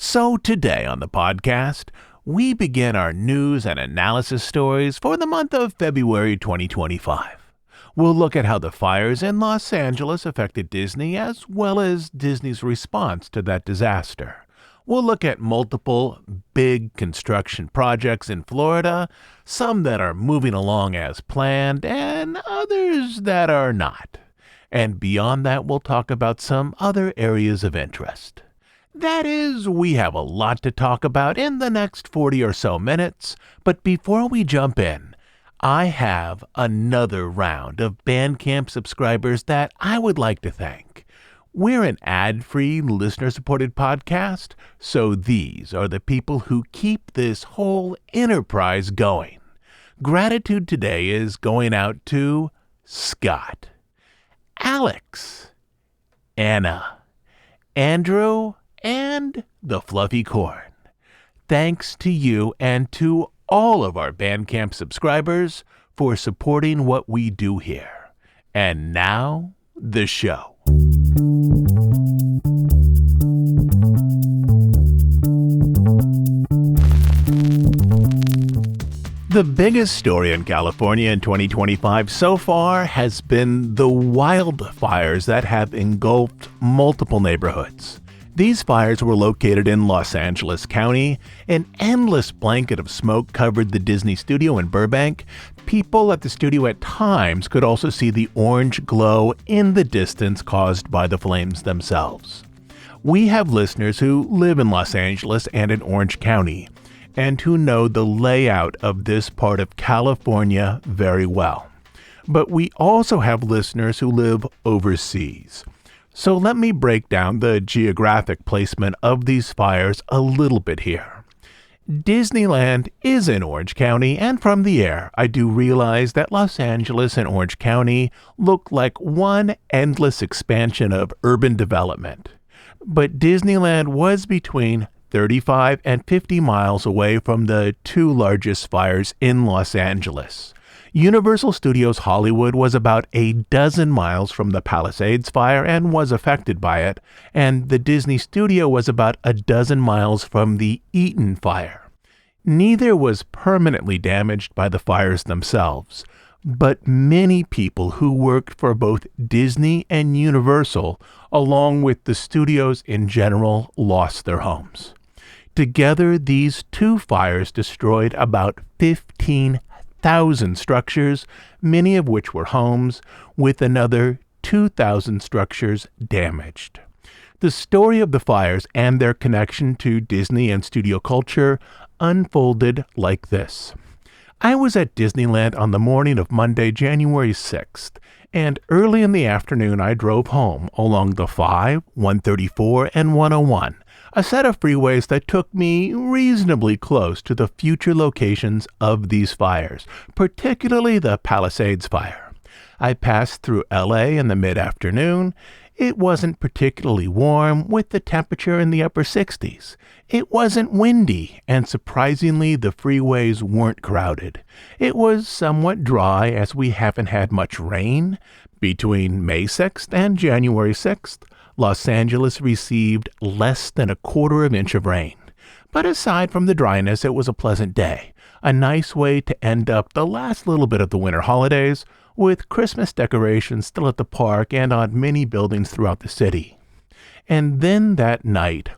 So today on the podcast, we begin our news and analysis stories for the month of February 2025. We'll look at how the fires in Los Angeles affected Disney as well as Disney's response to that disaster. We'll look at multiple big construction projects in Florida, some that are moving along as planned and others that are not. And beyond that, we'll talk about some other areas of interest. That is, we have a lot to talk about in the next 40 or so minutes, but before we jump in, I have another round of Bandcamp subscribers that I would like to thank. We're an ad-free, listener-supported podcast, so these are the people who keep this whole enterprise going. Gratitude today is going out to Scott, Alex, Anna, Andrew, and the Fluffy Corn. Thanks to you and to all of our Bandcamp subscribers for supporting what we do here. And now, the show. The biggest story in California in 2025 so far has been the wildfires that have engulfed multiple neighborhoods. These fires were located in Los Angeles County. An endless blanket of smoke covered the Disney studio in Burbank. People at the studio at times could also see the orange glow in the distance caused by the flames themselves. We have listeners who live in Los Angeles and in Orange County, and who know the layout of this part of California very well. But we also have listeners who live overseas. So let me break down the geographic placement of these fires a little bit here. Disneyland is in Orange County, and from the air, I do realize that Los Angeles and Orange County look like one endless expansion of urban development. But Disneyland was between 35 and 50 miles away from the two largest fires in Los Angeles. Universal Studios Hollywood was about a dozen miles from the Palisades fire and was affected by it, and the Disney studio was about a dozen miles from the Eaton fire. Neither was permanently damaged by the fires themselves, but many people who worked for both Disney and Universal, along with the studios in general, lost their homes. Together, these two fires destroyed about 15,000 structures, many of which were homes, with another 2,000 structures damaged. The story of the fires and their connection to Disney and studio culture unfolded like this. I was at Disneyland on the morning of Monday, January 6th, and early in the afternoon I drove home along the 5, 134, and 101, a set of freeways that took me reasonably close to the future locations of these fires, particularly the Palisades fire. I passed through LA in the mid-afternoon. It wasn't particularly warm, with the temperature in the upper 60s. It wasn't windy, and surprisingly, the freeways weren't crowded. It was somewhat dry, as we haven't had much rain. Between May 6th and January 6th, Los Angeles received less than a quarter of an inch of rain. But aside from the dryness, it was a pleasant day, a nice way to end up the last little bit of the winter holidays, with Christmas decorations still at the park and on many buildings throughout the city. And then that night,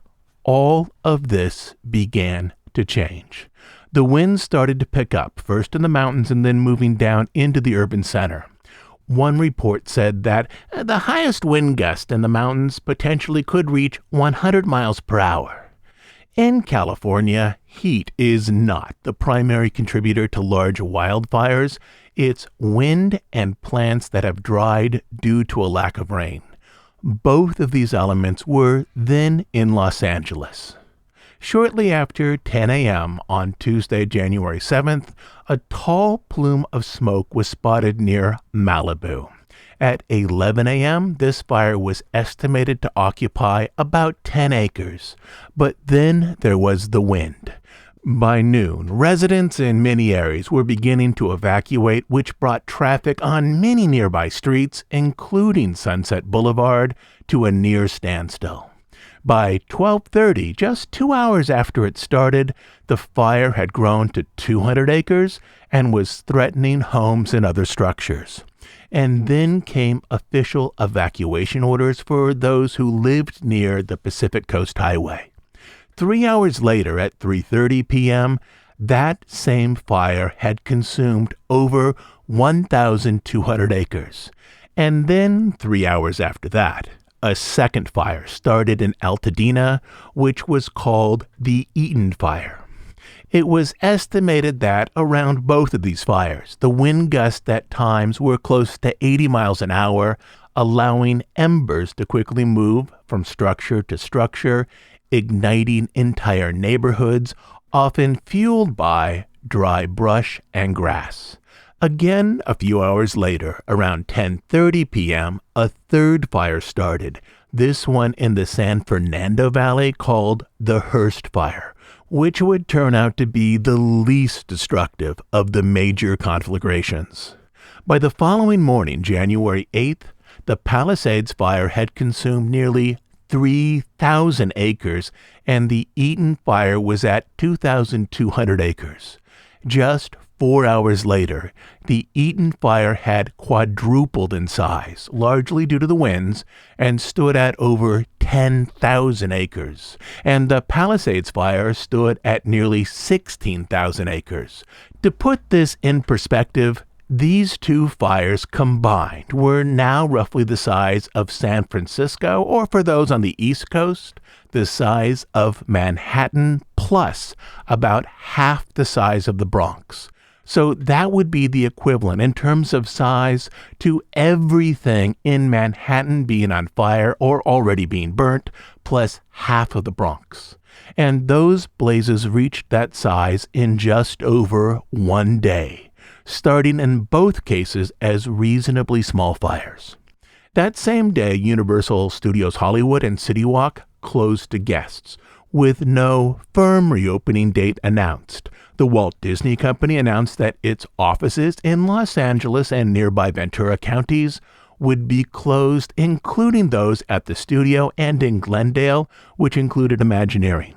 all of this began to change. The winds started to pick up, first in the mountains and then moving down into the urban center. One report said that the highest wind gust in the mountains potentially could reach 100 miles per hour. In California, heat is not the primary contributor to large wildfires. It's wind and plants that have dried due to a lack of rain. Both of these elements were then in Los Angeles. Shortly after 10 a.m. on Tuesday, January 7th, a tall plume of smoke was spotted near Malibu. At 11 a.m., this fire was estimated to occupy about 10 acres. But then there was the wind. By noon, residents in many areas were beginning to evacuate, which brought traffic on many nearby streets, including Sunset Boulevard, to a near standstill. By 12:30, just 2 hours after it started, the fire had grown to 200 acres and was threatening homes and other structures. And then came official evacuation orders for those who lived near the Pacific Coast Highway. 3 hours later, at 3:30 p.m., that same fire had consumed over 1,200 acres. And then 3 hours after that, a second fire started in Altadena, which was called the Eaton Fire. It was estimated that around both of these fires, the wind gusts at times were close to 80 miles an hour, allowing embers to quickly move from structure to structure, igniting entire neighborhoods, often fueled by dry brush and grass. Again, a few hours later, around 10:30 p.m., a third fire started, this one in the San Fernando Valley called the Hearst Fire, which would turn out to be the least destructive of the major conflagrations. By the following morning, January 8th, the Palisades Fire had consumed nearly 3,000 acres, and the Eaton Fire was at 2,200 acres. Just 4 hours later, the Eaton Fire had quadrupled in size, largely due to the winds, and stood at over 10,000 acres. And the Palisades Fire stood at nearly 16,000 acres. To put this in perspective, these two fires combined were now roughly the size of San Francisco, or for those on the East Coast, the size of Manhattan, plus about half the size of the Bronx. So that would be the equivalent in terms of size to everything in Manhattan being on fire or already being burnt, plus half of the Bronx. And those blazes reached that size in just over 1 day, starting in both cases as reasonably small fires. That same day, Universal Studios Hollywood and City Walk closed to guests, with no firm reopening date announced. The Walt Disney Company announced that its offices in Los Angeles and nearby Ventura counties would be closed, including those at the studio and in Glendale, which included Imagineering.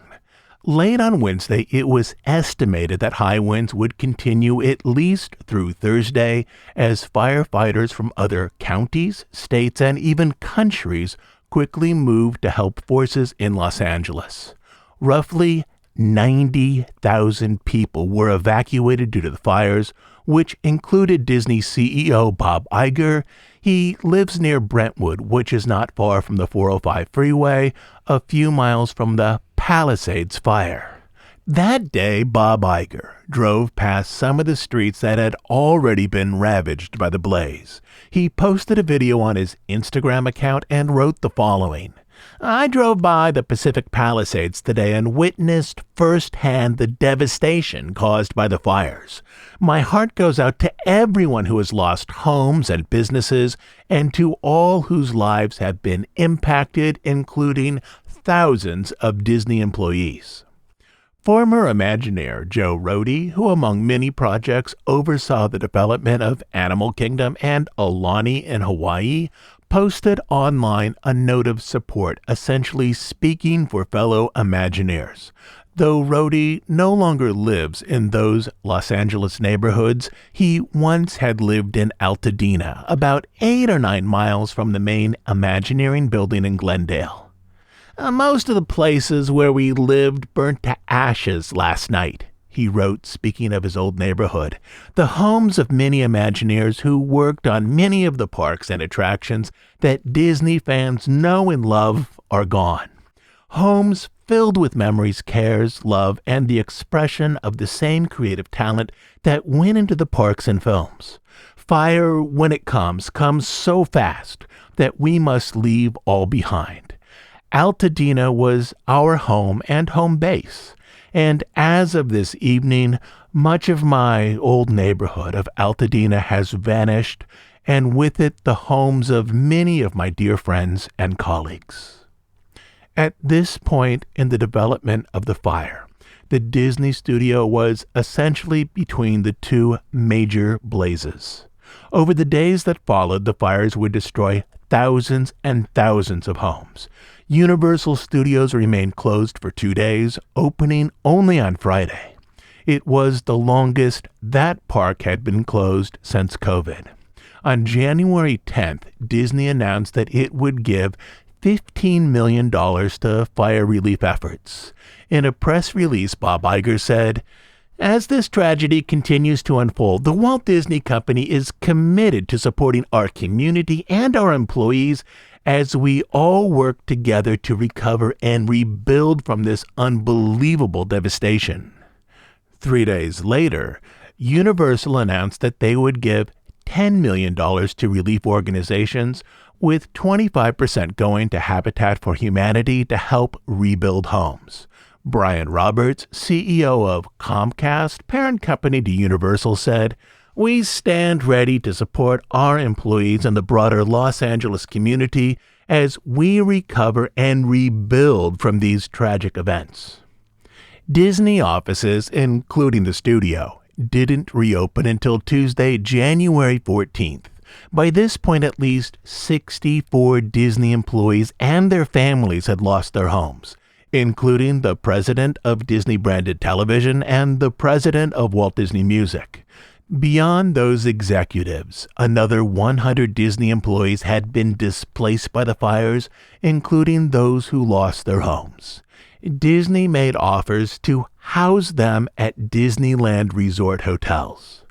Late on Wednesday, it was estimated that high winds would continue at least through Thursday as firefighters from other counties, states, and even countries quickly moved to help forces in Los Angeles. Roughly 90,000 people were evacuated due to the fires, which included Disney CEO Bob Iger. He lives near Brentwood, which is not far from the 405 freeway, a few miles from the Palisades Fire. That day, Bob Iger drove past some of the streets that had already been ravaged by the blaze. He posted a video on his Instagram account and wrote the following: "I drove by the Pacific Palisades today and witnessed firsthand the devastation caused by the fires. My heart goes out to everyone who has lost homes and businesses, and to all whose lives have been impacted, including thousands of Disney employees." Former Imagineer Joe Rohde, who among many projects oversaw the development of Animal Kingdom and Aulani in Hawaii, posted online a note of support, essentially speaking for fellow Imagineers. Though Rohde no longer lives in those Los Angeles neighborhoods, he once had lived in Altadena, about 8 or 9 miles from the main Imagineering building in Glendale. "Most of the places where we lived burnt to ashes last night," he wrote, speaking of his old neighborhood. "The homes of many Imagineers who worked on many of the parks and attractions that Disney fans know and love are gone. Homes filled with memories, cares, love, and the expression of the same creative talent that went into the parks and films. Fire, when it comes so fast that we must leave all behind. Altadena was our home and home base, and as of this evening, much of my old neighborhood of Altadena has vanished, and with it the homes of many of my dear friends and colleagues." At this point in the development of the fire, the Disney studio was essentially between the two major blazes. Over the days that followed, the fires would destroy thousands and thousands of homes. Universal Studios remained closed for 2 days, opening only on Friday. It was the longest that park had been closed since COVID. On January 10th, Disney announced that it would give $15 million to fire relief efforts. In a press release, Bob Iger said, "As this tragedy continues to unfold, the Walt Disney Company is committed to supporting our community and our employees as we all work together to recover and rebuild from this unbelievable devastation." 3 days later, Universal announced that they would give $10 million to relief organizations, with 25% going to Habitat for Humanity to help rebuild homes. Brian Roberts, CEO of Comcast, parent company to Universal, said, "We stand ready to support our employees and the broader Los Angeles community as we recover and rebuild from these tragic events." Disney offices, including the studio, didn't reopen until Tuesday, January 14th. By this point, at least 64 Disney employees and their families had lost their homes, including the president of Disney Branded Television and the president of Walt Disney Music. Beyond those executives, another 100 Disney employees had been displaced by the fires, including those who lost their homes. Disney made offers to house them at Disneyland Resort hotels.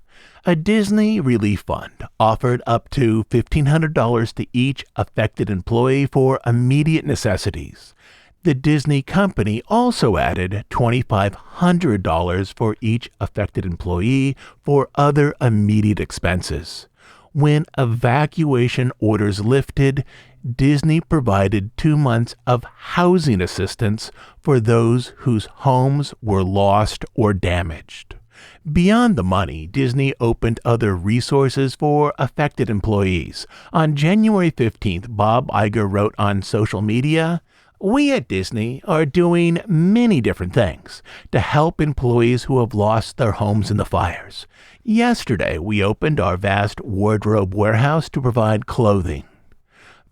A Disney Relief Fund offered up to $1,500 to each affected employee for immediate necessities. The Disney Company also added $2,500 for each affected employee for other immediate expenses. When evacuation orders lifted, Disney provided 2 months of housing assistance for those whose homes were lost or damaged. Beyond the money, Disney opened other resources for affected employees. On January 15th, Bob Iger wrote on social media, "We at Disney are doing many different things to help employees who have lost their homes in the fires. Yesterday, we opened our vast wardrobe warehouse to provide clothing.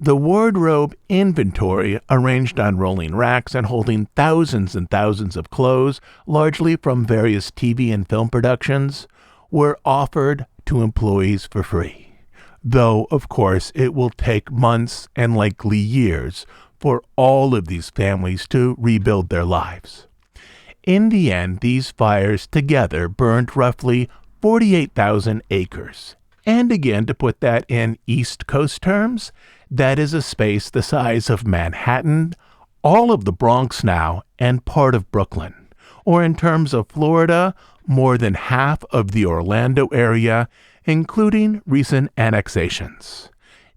The wardrobe inventory, arranged on rolling racks and holding thousands and thousands of clothes, largely from various TV and film productions, were offered to employees for free. Though, of course, it will take months and likely years for all of these families to rebuild their lives." In the end, these fires together burned roughly 48,000 acres. And again, to put that in East Coast terms, that is a space the size of Manhattan, all of the Bronx now, and part of Brooklyn. Or in terms of Florida, more than half of the Orlando area, including recent annexations.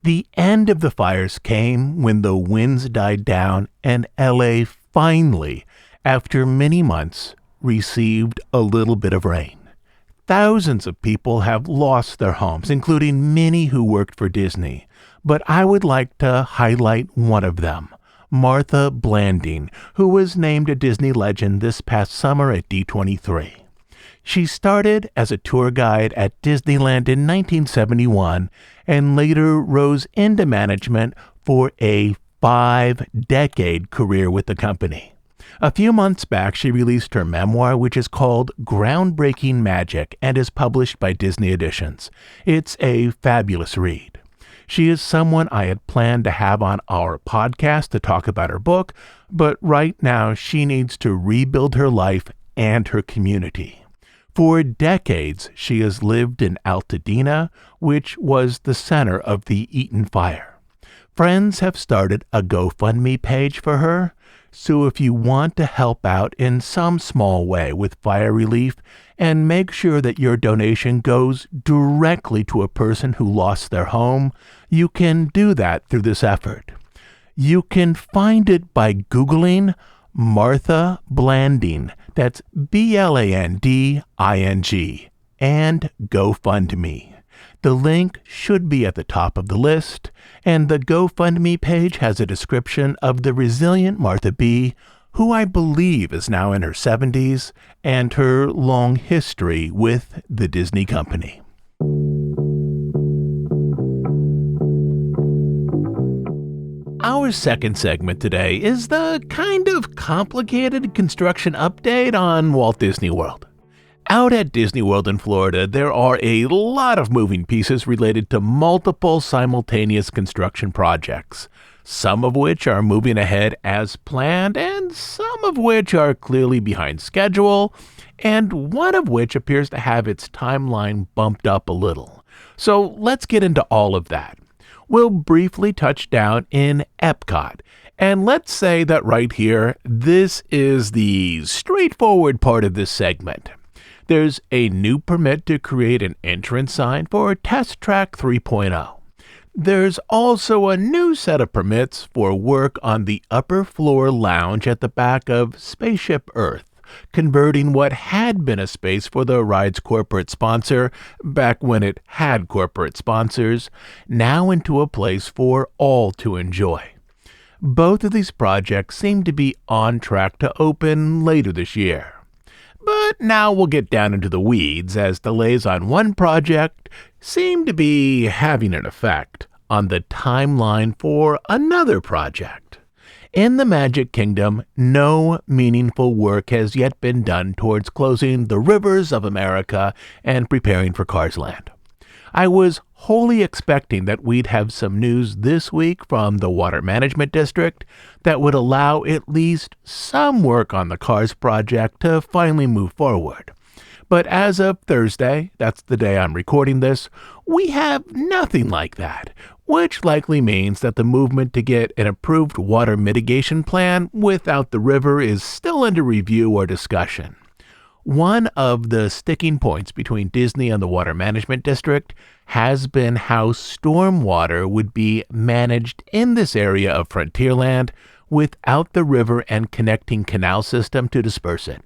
The end of the fires came when the winds died down and LA finally, after many months, received a little bit of rain. Thousands of people have lost their homes, including many who worked for Disney. But I would like to highlight one of them, Martha Blanding, who was named a Disney legend this past summer at D23. She started as a tour guide at Disneyland in 1971 and later rose into management for a 5-decade career with the company. A few months back, she released her memoir, which is called Groundbreaking Magic and is published by Disney Editions. It's a fabulous read. She is someone I had planned to have on our podcast to talk about her book, but right now she needs to rebuild her life and her community. For decades, she has lived in Altadena, which was the center of the Eaton fire. Friends have started a GoFundMe page for her, so if you want to help out in some small way with fire relief and make sure that your donation goes directly to a person who lost their home, you can do that through this effort. You can find it by Googling Martha Blanding, that's Blanding, and GoFundMe. The link should be at the top of the list, and the GoFundMe page has a description of the resilient Martha B., who I believe is now in her 70s, and her long history with the Disney Company. Our second segment today is the kind of complicated construction update on Walt Disney World. Out at Disney World in Florida, there are a lot of moving pieces related to multiple simultaneous construction projects, some of which are moving ahead as planned and some of which are clearly behind schedule, and one of which appears to have its timeline bumped up a little. So let's get into all of that. We'll briefly touch down in EPCOT, and let's say that right here, this is the straightforward part of this segment. There's a new permit to create an entrance sign for Test Track 3.0. There's also a new set of permits for work on the upper floor lounge at the back of Spaceship Earth, converting what had been a space for the ride's corporate sponsor, back when it had corporate sponsors, now into a place for all to enjoy. Both of these projects seem to be on track to open later this year. But now we'll get down into the weeds, as delays on one project seem to be having an effect on the timeline for another project. In the Magic Kingdom, no meaningful work has yet been done towards closing the rivers of America and preparing for Cars Land. I was wholly expecting that we'd have some news this week from the Water Management District that would allow at least some work on the Cars project to finally move forward. But as of Thursday, that's the day I'm recording this, we have nothing like that, which likely means that the movement to get an approved water mitigation plan without the river is still under review or discussion. One of the sticking points between Disney and the Water Management District has been how stormwater would be managed in this area of Frontierland without the river and connecting canal system to disperse it.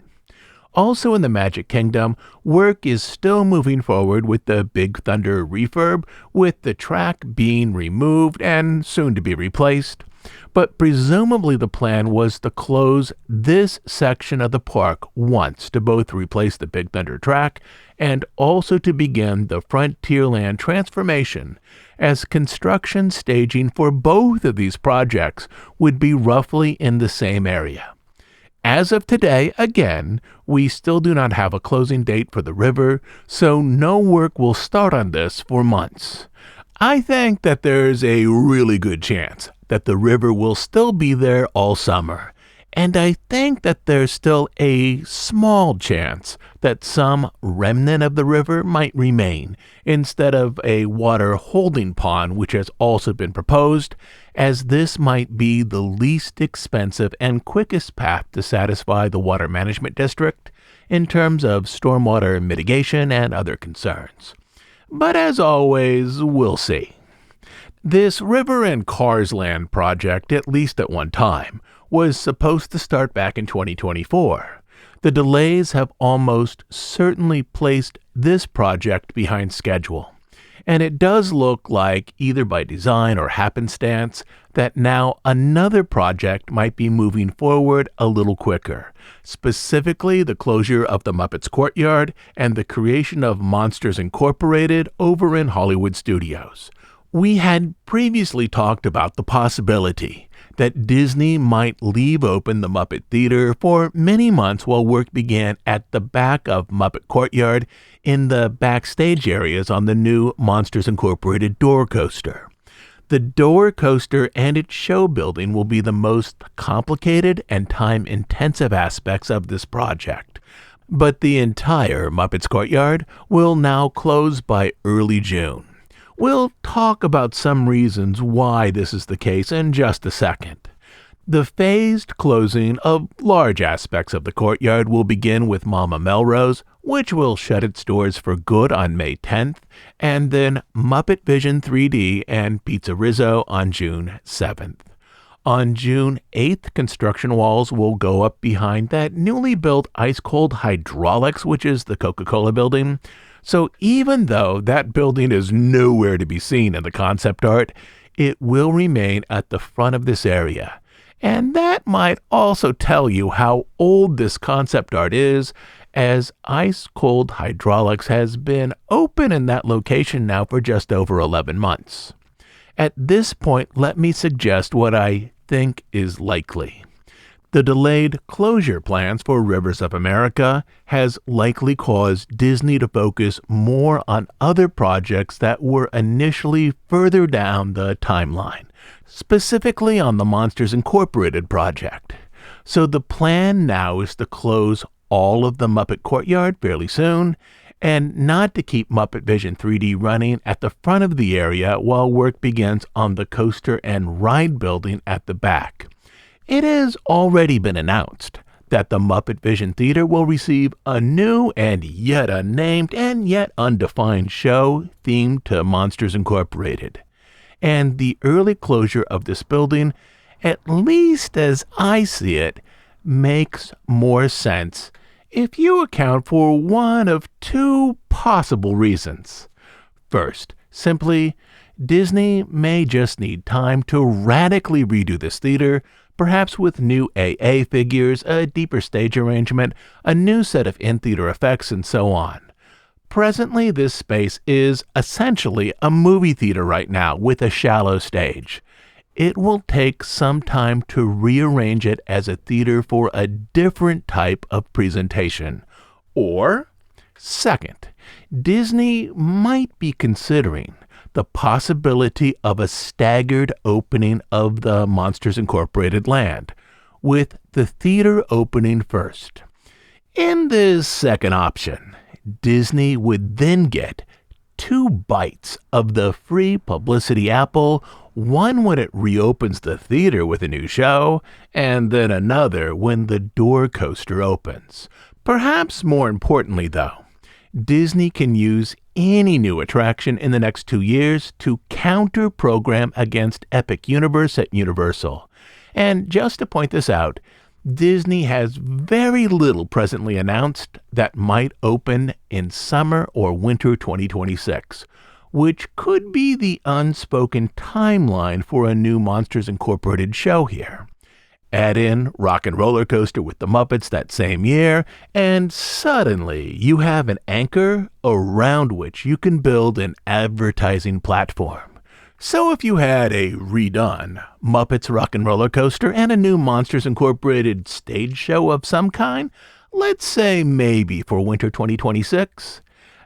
Also in the Magic Kingdom, work is still moving forward with the Big Thunder refurb, with the track being removed and soon to be replaced. But presumably the plan was to close this section of the park once to both replace the Big Thunder track and also to begin the Frontierland transformation, as construction staging for both of these projects would be roughly in the same area. As of today, again, we still do not have a closing date for the river, so no work will start on this for months. I think that there's a really good chance that the river will still be there all summer, and I think that there's still a small chance that some remnant of the river might remain instead of a water holding pond, which has also been proposed, as this might be the least expensive and quickest path to satisfy the Water Management District in terms of stormwater mitigation and other concerns. But as always, we'll see. This River and Cars Land project, at least at one time, was supposed to start back in 2024. The delays have almost certainly placed this project behind schedule, and it does look like, either by design or happenstance, that now another project might be moving forward a little quicker, specifically the closure of the Muppets Courtyard and the creation of Monsters Incorporated over in Hollywood Studios. We had previously talked about the possibility that Disney might leave open the Muppet Theater for many months while work began at the back of Muppet Courtyard in the backstage areas on the new Monsters Incorporated door coaster. The door coaster and its show building will be the most complicated and time-intensive aspects of this project, but the entire Muppets Courtyard will now close by early June. We'll talk about some reasons why this is the case in just a second. The phased closing of large aspects of the courtyard will begin with Mama Melrose, which will shut its doors for good on May 10th, and then Muppet Vision 3D and Pizza Rizzo on June 7th. On June 8th, construction walls will go up behind that newly built ice-cold hydraulics, which is the Coca-Cola building. So even though that building is nowhere to be seen in the concept art, it will remain at the front of this area. And that might also tell you how old this concept art is, as ice-cold hydraulics has been open in that location now for just over 11 months. At this point, let me suggest what I think is likely. The delayed closure plans for Rivers of America has likely caused Disney to focus more on other projects that were initially further down the timeline, specifically on the Monsters Incorporated project. So the plan now is to close all of the Muppet Courtyard fairly soon, and not to keep Muppet Vision 3D running at the front of the area while work begins on the coaster and ride building at the back. It has already been announced that the Muppet Vision Theater will receive a new and yet unnamed and yet undefined show themed to Monsters Incorporated. And the early closure of this building, at least as I see it, makes more sense if you account for one of two possible reasons. First, simply, Disney may just need time to radically redo this theater, perhaps with new AA figures, a deeper stage arrangement, a new set of in-theater effects, and so on. Presently, this space is essentially a movie theater right now with a shallow stage. It will take some time to rearrange it as a theater for a different type of presentation. Or, second, Disney might be considering the possibility of a staggered opening of the Monsters Incorporated land, with the theater opening first. In this second option, Disney would then get 2 bites of the free publicity apple, one when it reopens the theater with a new show, and then another when the door coaster opens. Perhaps more importantly, though, Disney can use any new attraction in the next 2 years to counter-program against Epic Universe at Universal. And just to point this out, Disney has very little presently announced that might open in summer or winter 2026, which could be the unspoken timeline for a new Monsters Incorporated show here. Add in Rock and Roller Coaster with the Muppets that same year, and suddenly you have an anchor around which you can build an advertising platform. So if you had a redone Muppets Rock and Roller Coaster and a new Monsters Incorporated stage show of some kind, let's say maybe for winter 2026,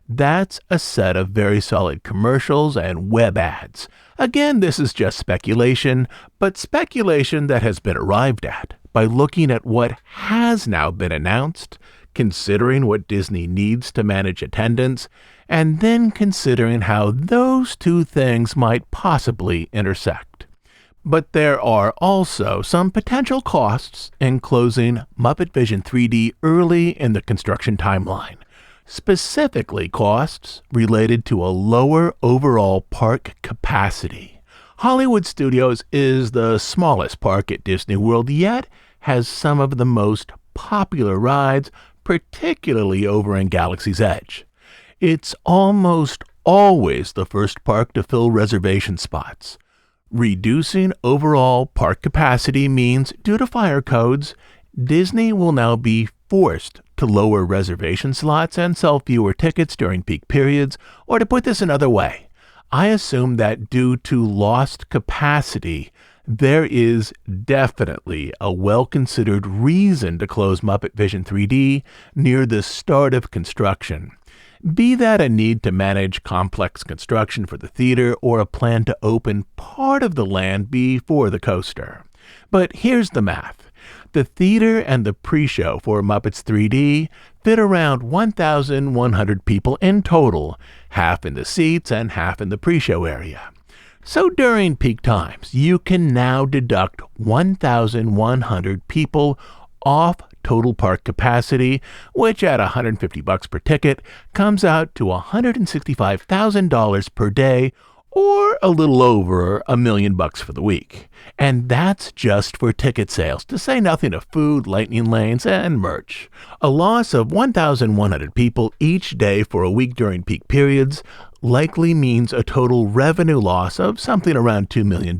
that's a set of very solid commercials and web ads. Again, this is just speculation, but speculation that has been arrived at by looking at what has now been announced, considering what Disney needs to manage attendance, and then considering how those two things might possibly intersect. But there are also some potential costs in closing Muppet Vision 3D early in the construction timeline. Specifically costs related to a lower overall park capacity. Hollywood Studios is the smallest park at Disney World, yet has some of the most popular rides, particularly over in Galaxy's Edge. It's almost always the first park to fill reservation spots. Reducing overall park capacity means, due to fire codes, Disney will now be forced to lower reservation slots and sell fewer tickets during peak periods, or to put this another way, I assume that due to lost capacity, there is definitely a well-considered reason to close Muppet Vision 3D near the start of construction. Be that a need to manage complex construction for the theater or a plan to open part of the land before the coaster. But here's the math. The theater and the pre-show for Muppets 3D fit around 1,100 people in total, half in the seats and half in the pre-show area. So during peak times, you can now deduct 1,100 people off total park capacity, which at $150 per ticket comes out to $165,000 per day, or a little over $1 million for the week. And that's just for ticket sales, to say nothing of food, lightning lanes, and merch. A loss of 1,100 people each day for a week during peak periods likely means a total revenue loss of something around $2 million.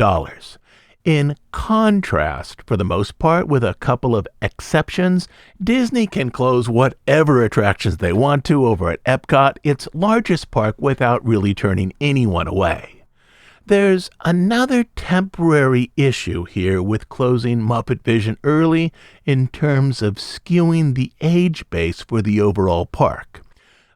In contrast, for the most part, with a couple of exceptions, Disney can close whatever attractions they want to over at EPCOT, its largest park, without really turning anyone away. There's another temporary issue here with closing Muppet Vision early in terms of skewing the age base for the overall park.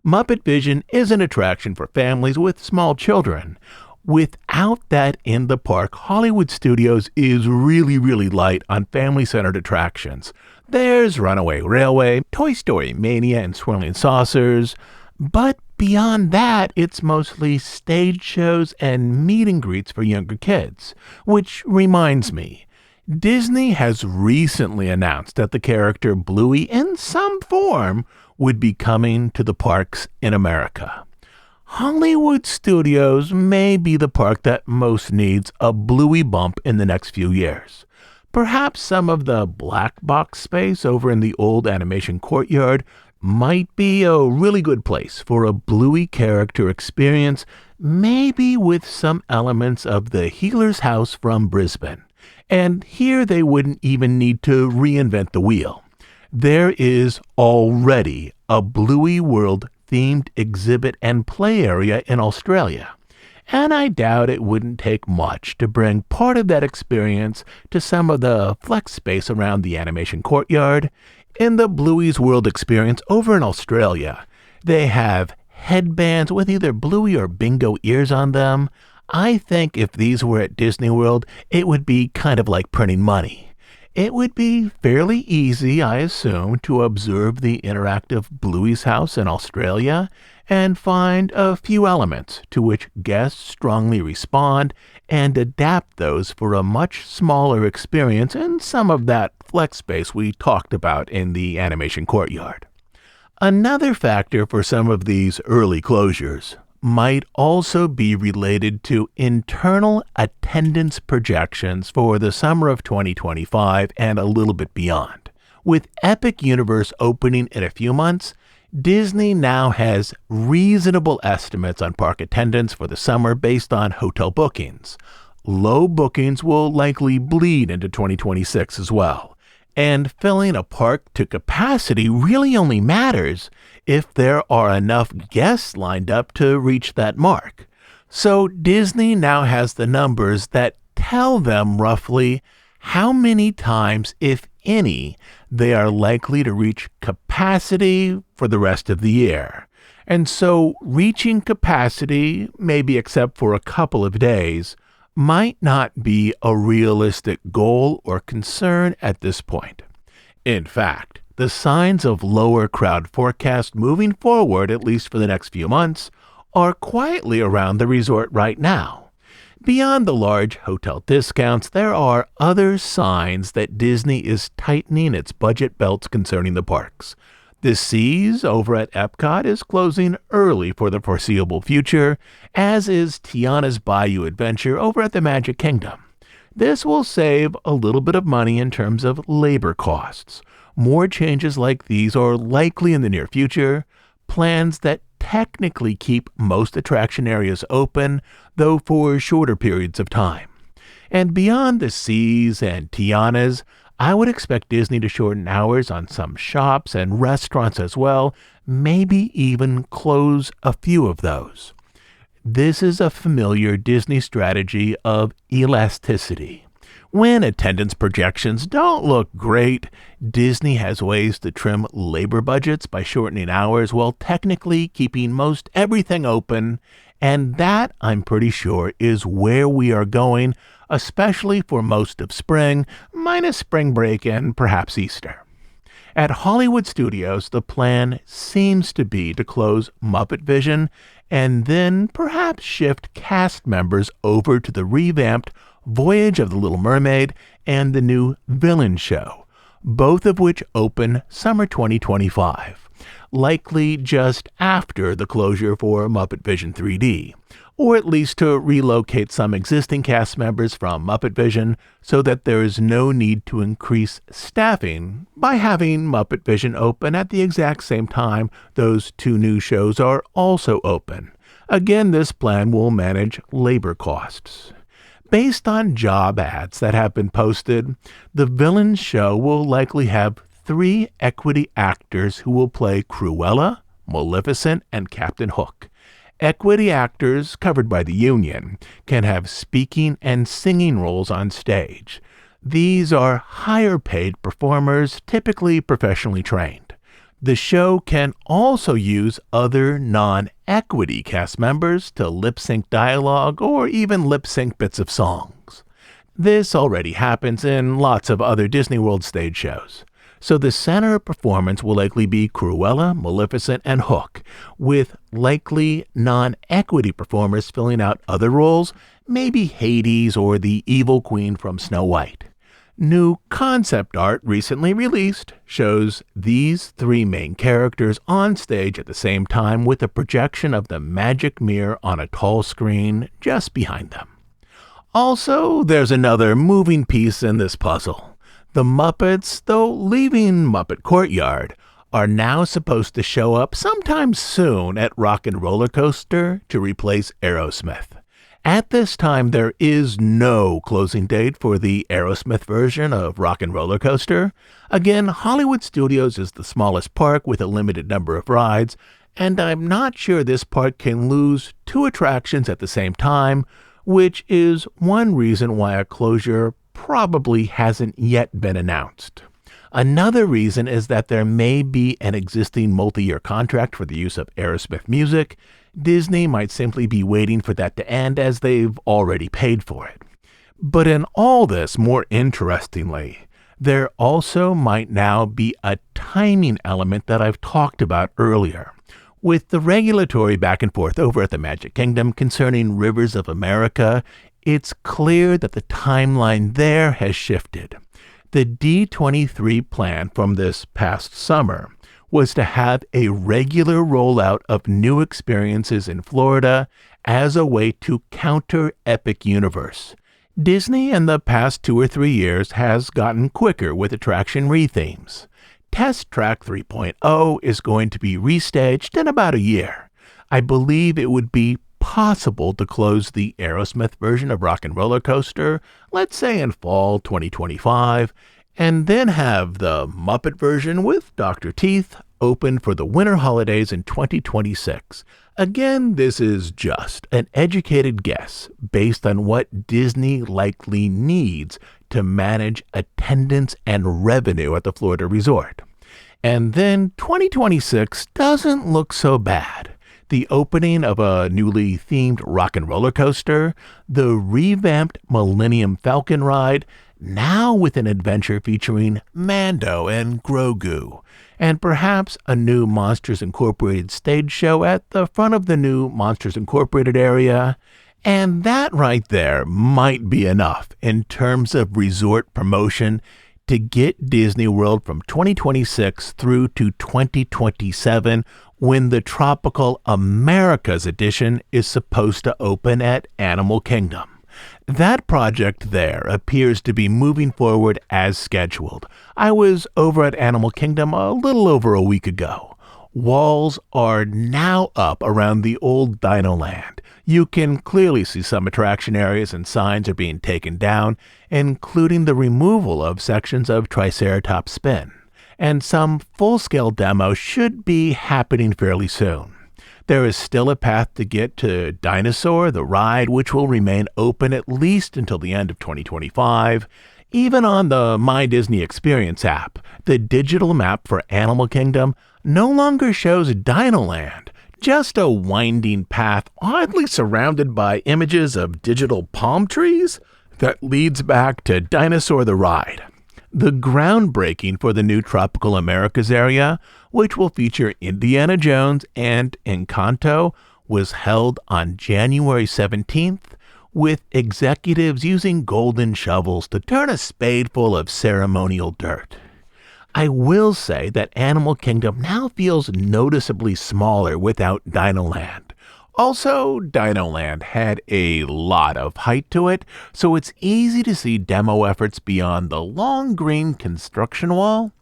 Muppet Vision is an attraction for families with small children. Without that in the park, Hollywood Studios is really light on family-centered attractions. There's Runaway Railway, Toy Story Mania and Swirling Saucers, but beyond that, it's mostly stage shows and meet and greets for younger kids. Which reminds me, Disney has recently announced that the character Bluey in some form would be coming to the parks in America. Hollywood Studios may be the park that most needs a Bluey bump in the next few years. Perhaps some of the black box space over in the old animation courtyard might be a really good place for a Bluey character experience, maybe with some elements of the Healer's House from Brisbane. And here they wouldn't even need to reinvent the wheel. There is already a Bluey World themed exhibit and play area in Australia. And I doubt it wouldn't take much to bring part of that experience to some of the flex space around the animation courtyard. In the Bluey's World experience over in Australia, they have headbands with either Bluey or Bingo ears on them. I think if these were at Disney World, it would be kind of like printing money. It would be fairly easy, I assume, to observe the interactive Bluey's house in Australia and find a few elements to which guests strongly respond and adapt those for a much smaller experience in some of that flex space we talked about in the animation courtyard. Another factor for some of these early closures might also be related to internal attendance projections for the summer of 2025 and a little bit beyond. With Epic Universe opening in a few months, Disney now has reasonable estimates on park attendance for the summer based on hotel bookings. Low bookings will likely bleed into 2026 as well. And filling a park to capacity really only matters if there are enough guests lined up to reach that mark. So Disney now has the numbers that tell them roughly how many times, if any, they are likely to reach capacity for the rest of the year. And so reaching capacity, maybe except for a couple of days, might not be a realistic goal or concern at this point. In fact, the signs of lower crowd forecast moving forward, at least for the next few months, are quietly around the resort right now. Beyond the large hotel discounts, there are other signs that Disney is tightening its budget belts concerning the parks. The Seas over at EPCOT is closing early for the foreseeable future, as is Tiana's Bayou Adventure over at the Magic Kingdom. This will save a little bit of money in terms of labor costs. More changes like these are likely in the near future. Plans that technically keep most attraction areas open, though for shorter periods of time. And beyond the Seas and Tiana's, I would expect Disney to shorten hours on some shops and restaurants as well, maybe even close a few of those. This is a familiar Disney strategy of elasticity. When attendance projections don't look great, Disney has ways to trim labor budgets by shortening hours while technically keeping most everything open, and that, I'm pretty sure, is where we are going, especially for most of spring, minus spring break and perhaps Easter. At Hollywood Studios, the plan seems to be to close Muppet Vision and then perhaps shift cast members over to the revamped Voyage of the Little Mermaid and the new Villain Show, both of which open summer 2025, likely just after the closure for Muppet Vision 3D, or at least to relocate some existing cast members from Muppet Vision so that there is no need to increase staffing by having Muppet Vision open at the exact same time those two new shows are also open. Again, this plan will manage labor costs. Based on job ads that have been posted, the Villain Show will likely have 3 equity actors who will play Cruella, Maleficent, and Captain Hook. Equity actors covered by the union can have speaking and singing roles on stage. These are higher paid performers, typically professionally trained. The show can also use other non-equity cast members to lip-sync dialogue or even lip-sync bits of songs. This already happens in lots of other Disney World stage shows. So the center of performance will likely be Cruella, Maleficent, and Hook, with likely non-equity performers filling out other roles, maybe Hades or the evil queen from Snow White. New concept art recently released shows these three main characters on stage at the same time with a projection of the magic mirror on a tall screen just behind them. Also, there's another moving piece in this puzzle. The Muppets, though leaving Muppet Courtyard, are now supposed to show up sometime soon at Rock and Roller Coaster to replace Aerosmith. At this time, there is no closing date for the Aerosmith version of Rock and Roller Coaster. Again, Hollywood Studios is the smallest park with a limited number of rides, and I'm not sure this park can lose two attractions at the same time, which is one reason why a closure probably hasn't yet been announced. Another reason is that there may be an existing multi-year contract for the use of Aerosmith music. Disney might simply be waiting for that to end as they've already paid for it. But in all this, more interestingly, there also might now be a timing element that I've talked about earlier. With the regulatory back and forth over at the Magic Kingdom concerning Rivers of America, it's clear that the timeline there has shifted. The D23 plan from this past summer was to have a regular rollout of new experiences in Florida as a way to counter Epic Universe. Disney in the past 2 or 3 years has gotten quicker with attraction rethemes. Test Track 3.0 is going to be restaged in about a year. I believe it would be possible to close the Aerosmith version of Rock and Roller Coaster, let's say in fall 2025, and then have the Muppet version with Dr. Teeth open for the winter holidays in 2026. Again, this is just an educated guess based on what Disney likely needs to manage attendance and revenue at the Florida resort. And then 2026 doesn't look so bad. The opening of a newly themed rock and roller coaster, the revamped Millennium Falcon ride, now with an adventure featuring Mando and Grogu, and perhaps a new Monsters Incorporated stage show at the front of the new Monsters Incorporated area. And that right there might be enough in terms of resort promotion to get Disney World from 2026 through to 2027 when the Tropical Americas edition is supposed to open at Animal Kingdom. That project there appears to be moving forward as scheduled. I was over at Animal Kingdom a little over a week ago. Walls are now up around the old Dino Land. You can clearly see some attraction areas and signs are being taken down, including the removal of sections of Triceratops Spin. And some full-scale demos should be happening fairly soon. There is still a path to get to Dinosaur, the ride, which will remain open at least until the end of 2025. Even on the My Disney Experience app, the digital map for Animal Kingdom no longer shows Dinoland, just a winding path oddly surrounded by images of digital palm trees that leads back to Dinosaur the Ride. The groundbreaking for the new Tropical Americas area, which will feature Indiana Jones and Encanto, was held on January 17th, with executives using golden shovels to turn a spadeful of ceremonial dirt. I will say that Animal Kingdom now feels noticeably smaller without Dinoland. Also, Dinoland had a lot of height to it, so it's easy to see demo efforts beyond the long green construction wall.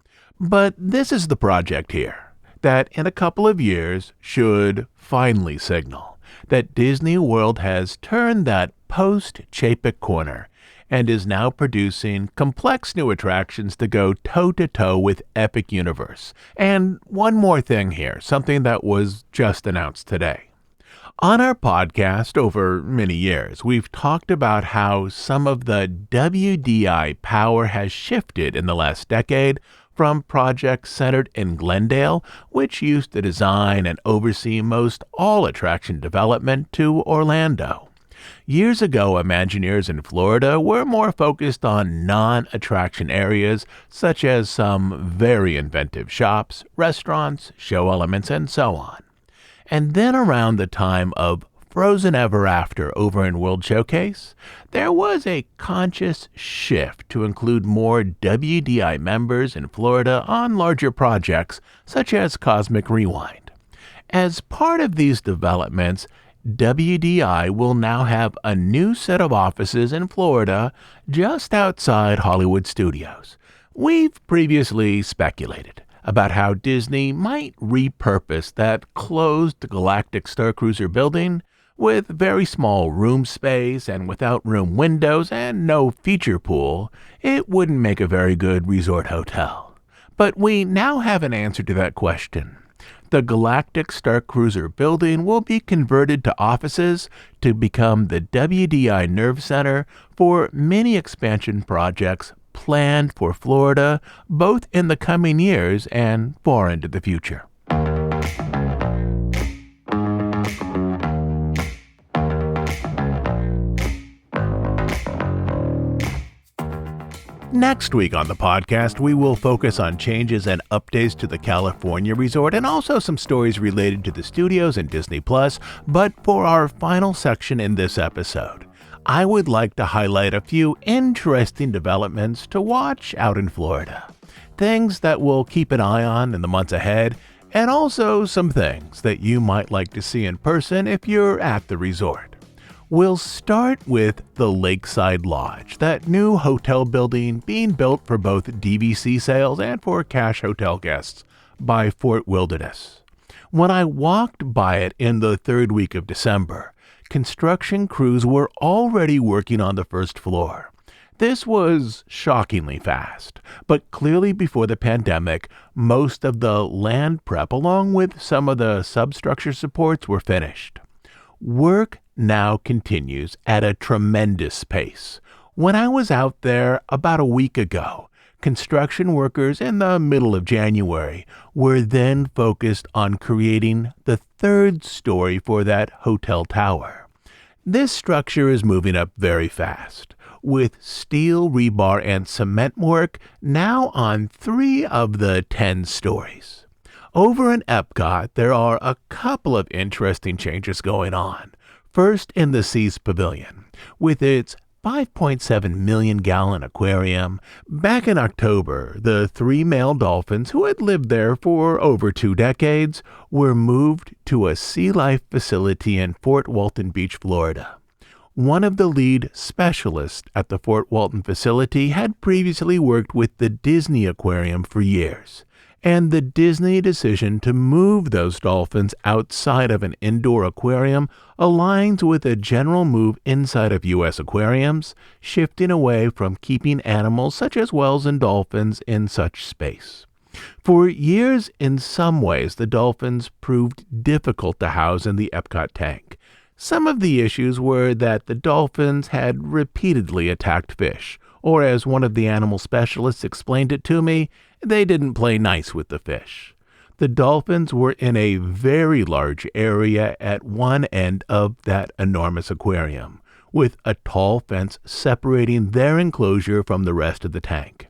But this is the project here, that in a couple of years should finally signal that Disney World has turned that post-Chapek corner and is now producing complex new attractions to go toe-to-toe with Epic Universe. And one more thing here, something that was just announced today. On our podcast over many years, we've talked about how some of the WDI power has shifted in the last decade from projects centered in Glendale, which used to design and oversee most all attraction development, to Orlando. Years ago, Imagineers in Florida were more focused on non-attraction areas such as some very inventive shops, restaurants, show elements, and so on. And then around the time of Frozen Ever After over in World Showcase, there was a conscious shift to include more WDI members in Florida on larger projects such as Cosmic Rewind. As part of these developments, WDI will now have a new set of offices in Florida just outside Hollywood Studios. We've previously speculated about how Disney might repurpose that closed Galactic Star Cruiser building with very small room space, and without room windows and no feature pool, it wouldn't make a very good resort hotel. But we now have an answer to that question. The Galactic Star Cruiser building will be converted to offices to become the WDI Nerve Center for many expansion projects planned for Florida, both in the coming years and far into the future. Next week on the podcast, we will focus on changes and updates to the California resort and also some stories related to the studios and Disney+. But for our final section in this episode, I would like to highlight a few interesting developments to watch out in Florida. Things that we'll keep an eye on in the months ahead, and also some things that you might like to see in person if you're at the resort. We'll start with the Lakeside Lodge, that new hotel building being built for both DVC sales and for cash hotel guests by Fort Wilderness. When I walked by it in the third week of December, construction crews were already working on the first floor. This was shockingly fast, but clearly before the pandemic, most of the land prep along with some of the substructure supports were finished. Work now continues at a tremendous pace. When I was out there about a week ago, construction workers in the middle of January were then focused on creating the third story for that hotel tower. This structure is moving up very fast, with steel, rebar, and cement work now on 3 of the 10 stories. Over in EPCOT, there are a couple of interesting changes going on. First, in the Seas Pavilion, with its 5.7 million gallon aquarium. Back in October, the 3 male dolphins who had lived there for over 2 decades were moved to a sea life facility in Fort Walton Beach, Florida. One of the lead specialists at the Fort Walton facility had previously worked with the Disney Aquarium for years, and the Disney decision to move those dolphins outside of an indoor aquarium aligns with a general move inside of U.S. aquariums, shifting away from keeping animals such as whales and dolphins in such space. For years, in some ways, the dolphins proved difficult to house in the EPCOT tank. Some of the issues were that the dolphins had repeatedly attacked fish, or as one of the animal specialists explained it to me, they didn't play nice with the fish. The dolphins were in a very large area at one end of that enormous aquarium, with a tall fence separating their enclosure from the rest of the tank.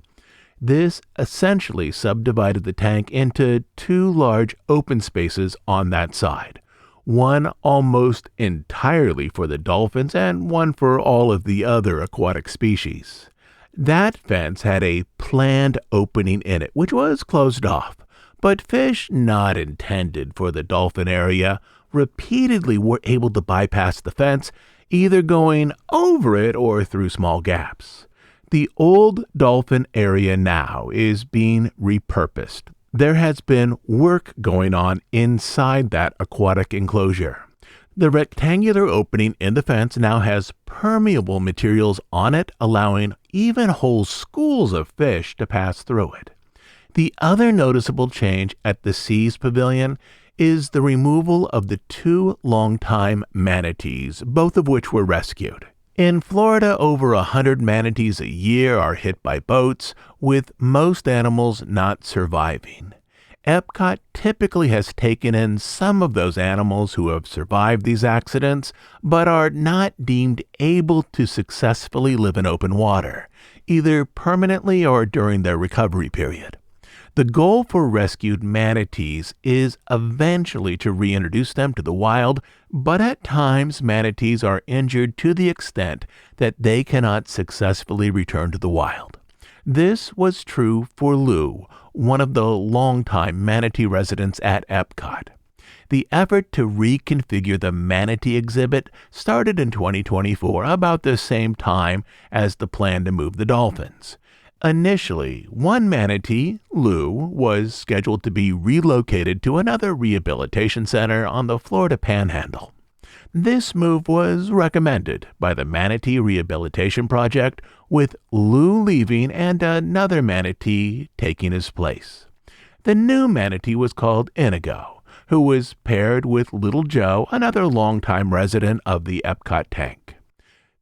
This essentially subdivided the tank into 2 large open spaces on that side, one almost entirely for the dolphins and one for all of the other aquatic species. That fence had a planned opening in it, which was closed off, but fish not intended for the dolphin area repeatedly were able to bypass the fence, either going over it or through small gaps. The old dolphin area now is being repurposed. There has been work going on inside that aquatic enclosure. The rectangular opening in the fence now has permeable materials on it, allowing even whole schools of fish to pass through it. The other noticeable change at the Seas Pavilion is the removal of the 2 longtime manatees, both of which were rescued. In Florida, over 100 manatees a year are hit by boats, with most animals not surviving. EPCOT typically has taken in some of those animals who have survived these accidents, but are not deemed able to successfully live in open water, either permanently or during their recovery period. The goal for rescued manatees is eventually to reintroduce them to the wild, but at times manatees are injured to the extent that they cannot successfully return to the wild. This was true for Lou, one of the longtime manatee residents at EPCOT. The effort to reconfigure the manatee exhibit started in 2024, about the same time as the plan to move the dolphins. Initially, one manatee, Lou, was scheduled to be relocated to another rehabilitation center on the Florida Panhandle. This move was recommended by the Manatee Rehabilitation Project, with Lou leaving and another manatee taking his place. The new manatee was called Inigo, who was paired with Little Joe, another longtime resident of the EPCOT tank.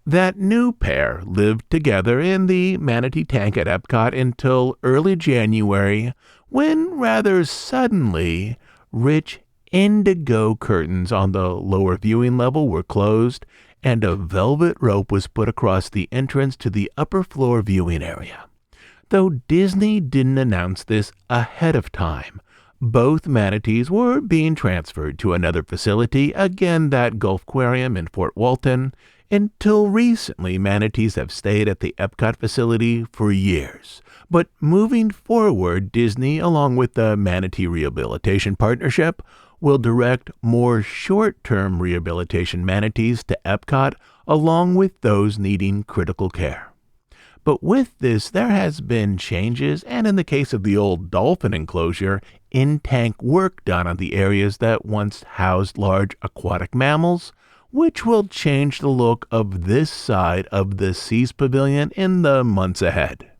That new pair lived together in the manatee tank at EPCOT until early January, when rather suddenly, rich indigo curtains on the lower viewing level were closed and a velvet rope was put across the entrance to the upper floor viewing area. Though Disney didn't announce this ahead of time, both manatees were being transferred to another facility, again that Gulf Aquarium in Fort Walton. Until recently, manatees have stayed at the EPCOT facility for years. But moving forward, Disney, along with the Manatee Rehabilitation Partnership, will direct more short-term rehabilitation manatees to EPCOT, along with those needing critical care. But with this, there has been changes, and in the case of the old dolphin enclosure, in-tank work done on the areas that once housed large aquatic mammals, which will change the look of this side of the Seas Pavilion in the months ahead.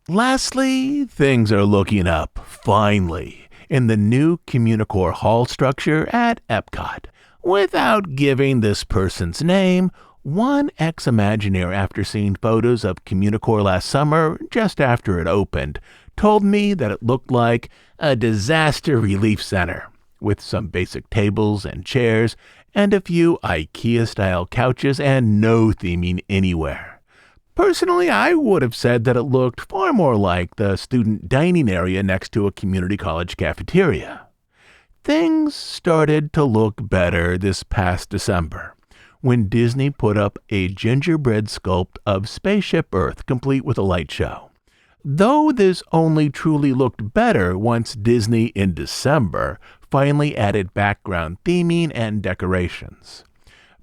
Lastly, things are looking up, finally, in the new Communicore Hall structure at EPCOT. Without giving this person's name, one ex-Imagineer, after seeing photos of Communicore last summer, just after it opened, told me that it looked like a disaster relief center, with some basic tables and chairs, and a few IKEA-style couches and no theming anywhere. Personally, I would have said that it looked far more like the student dining area next to a community college cafeteria. Things started to look better this past December, when Disney put up a gingerbread sculpt of Spaceship Earth, complete with a light show. Though this only truly looked better once Disney, in December, finally added background theming and decorations.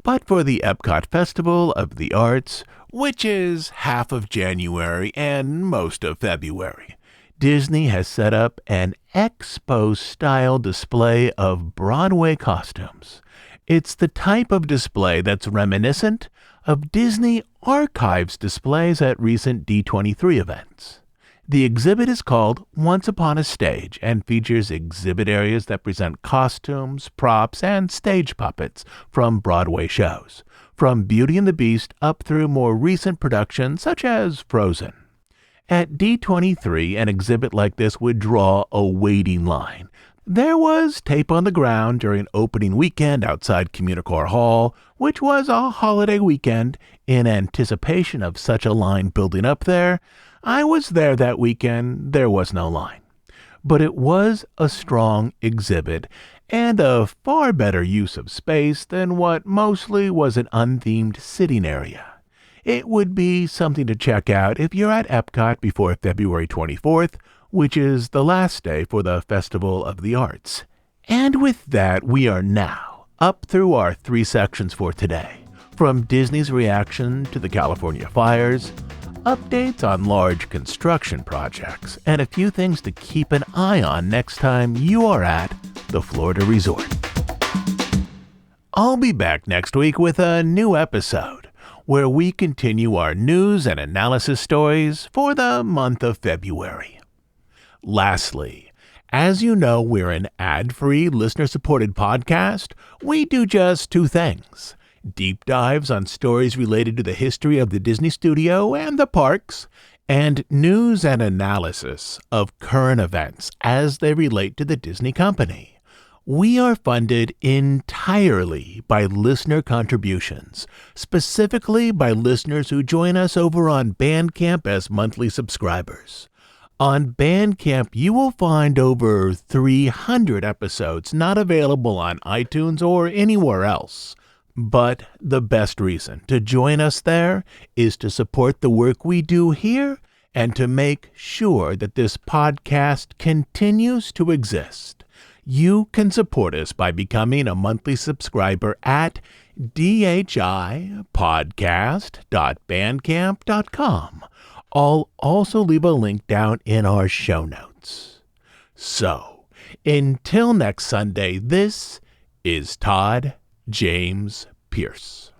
But for the EPCOT Festival of the Arts, which is half of January and most of February, Disney has set up an expo-style display of Broadway costumes. It's the type of display that's reminiscent of Disney Archives displays at recent D23 events. The exhibit is called Once Upon a Stage and features exhibit areas that present costumes, props, and stage puppets from Broadway shows, from Beauty and the Beast up through more recent productions such as Frozen. At D23, an exhibit like this would draw a waiting line. There was tape on the ground during opening weekend outside Communicore Hall, which was a holiday weekend. In anticipation of such a line building up there, I was there that weekend. There was no line. But it was a strong exhibit and a far better use of space than what mostly was an unthemed sitting area. It would be something to check out if you're at EPCOT before February 24th, which is the last day for the Festival of the Arts. And with that, we are now up through our 3 sections for today. From Disney's reaction to the California fires, updates on large construction projects, and a few things to keep an eye on next time you are at the Florida Resort. I'll be back next week with a new episode where we continue our news and analysis stories for the month of February. Lastly, As you know, we're an ad-free, listener-supported podcast. We do just two things: deep dives on stories related to the history of the Disney studio and the parks, and news and analysis of current events as they relate to the Disney company. We are funded entirely by listener contributions, specifically by listeners who join us over on Bandcamp as monthly subscribers. On Bandcamp, you will find over 300 episodes not available on iTunes or anywhere else. But the best reason to join us there is to support the work we do here and to make sure that this podcast continues to exist. You can support us by becoming a monthly subscriber at dhipodcast.bandcamp.com. I'll also leave a link down in our show notes. So, until next Sunday, this is Todd James Pierce.